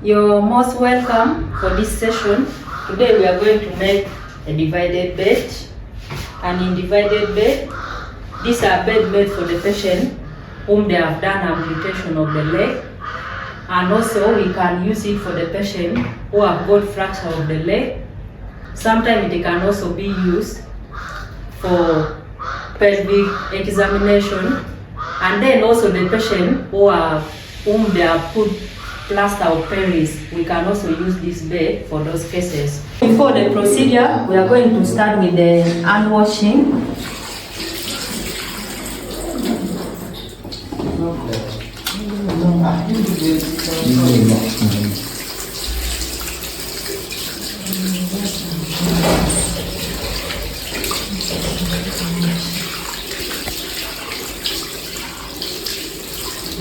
You're most welcome for this session. Today we are going to make a divided bed. And in divided bed, these are bed made for the patient whom they have done amputation of the leg. And also we can use it for the patient who have got fracture of the leg. Sometimes it can also be used for pelvic examination. And then also the patient whom they have put plaster or peris, we can also use this bed for those cases. Before the procedure, we are going to start with the hand washing.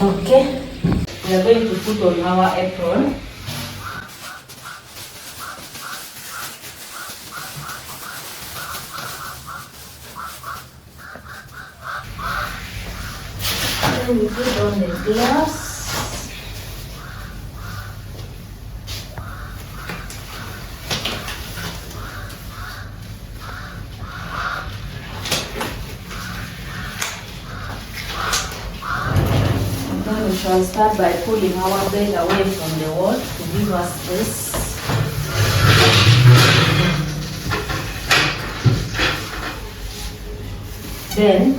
Okay. We are going to put on our apron. Then we put on the gloves. We shall start by pulling our bed away from the wall to give us space. Then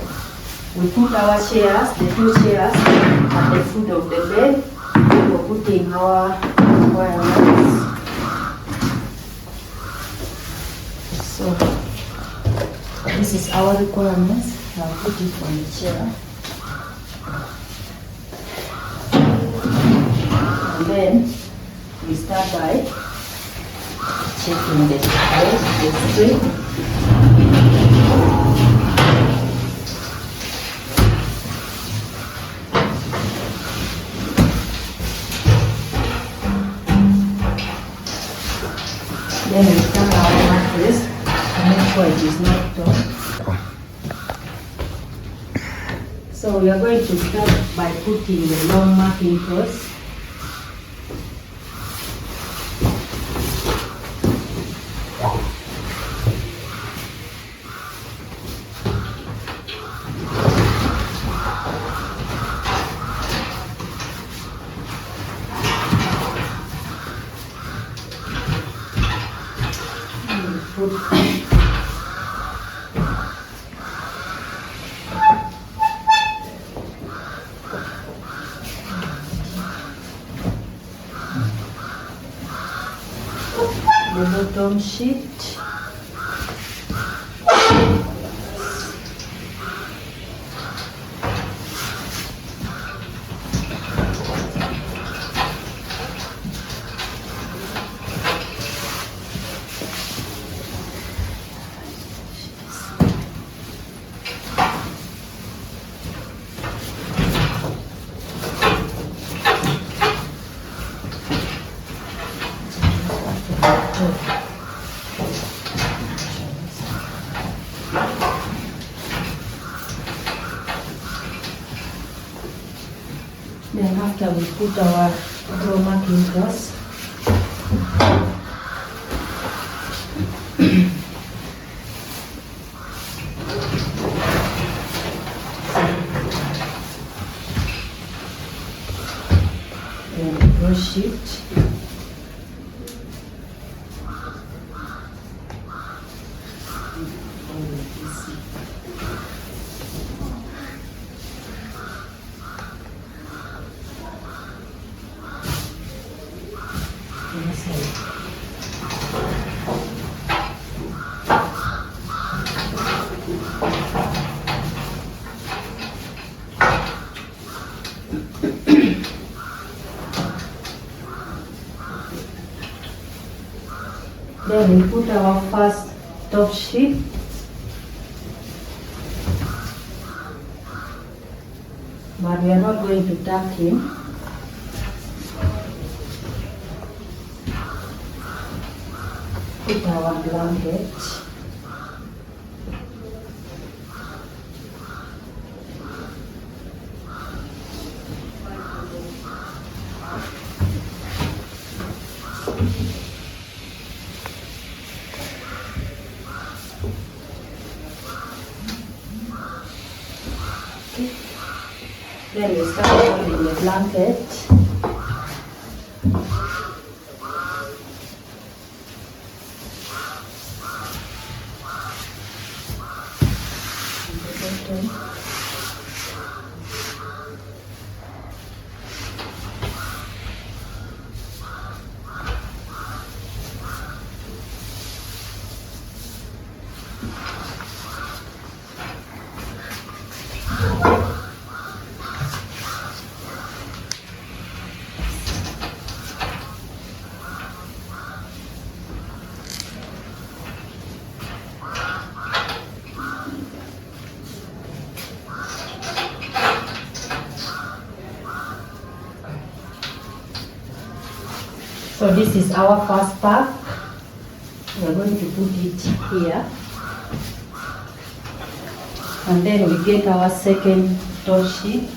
we put our chairs, the two chairs, at the foot of the bed. We're putting our requirements. So this is our requirements. I'll put it on the chair. And then we start by checking the straight. Then we stand our mattress to make sure it is not torn. So we are going to start by putting the long marking first. The bottom sheet. Then after we put our draw marking first, then the draw sheet. Then we put our first top sheet. But we are not going to tuck him. Put our blanket. Then we start folding the blanket. So this is our first pack. We are going to put it here. And then we get our second top sheet.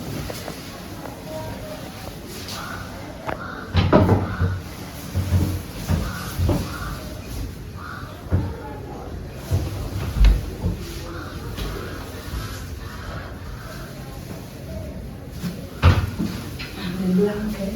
And the blanket.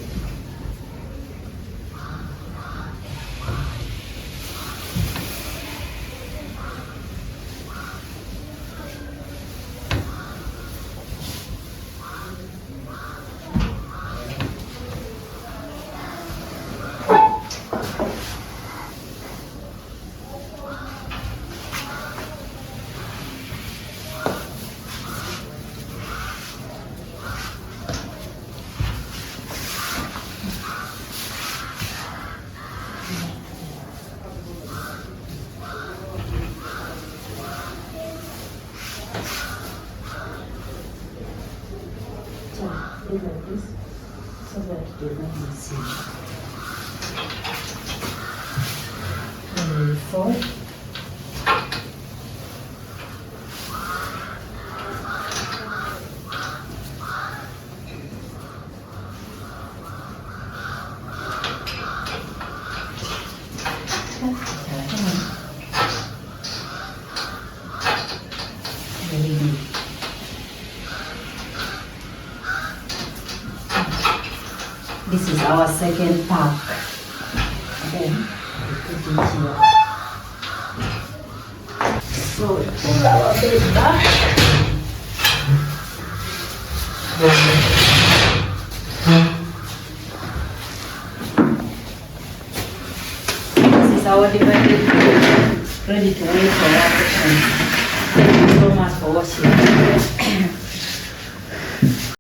Like this, so that they don't miss it. And we fold. This is our second pack. Then we put it here. So we pull our bed back. This is our divided bed, ready to wait for our patients. Thank you so much for watching.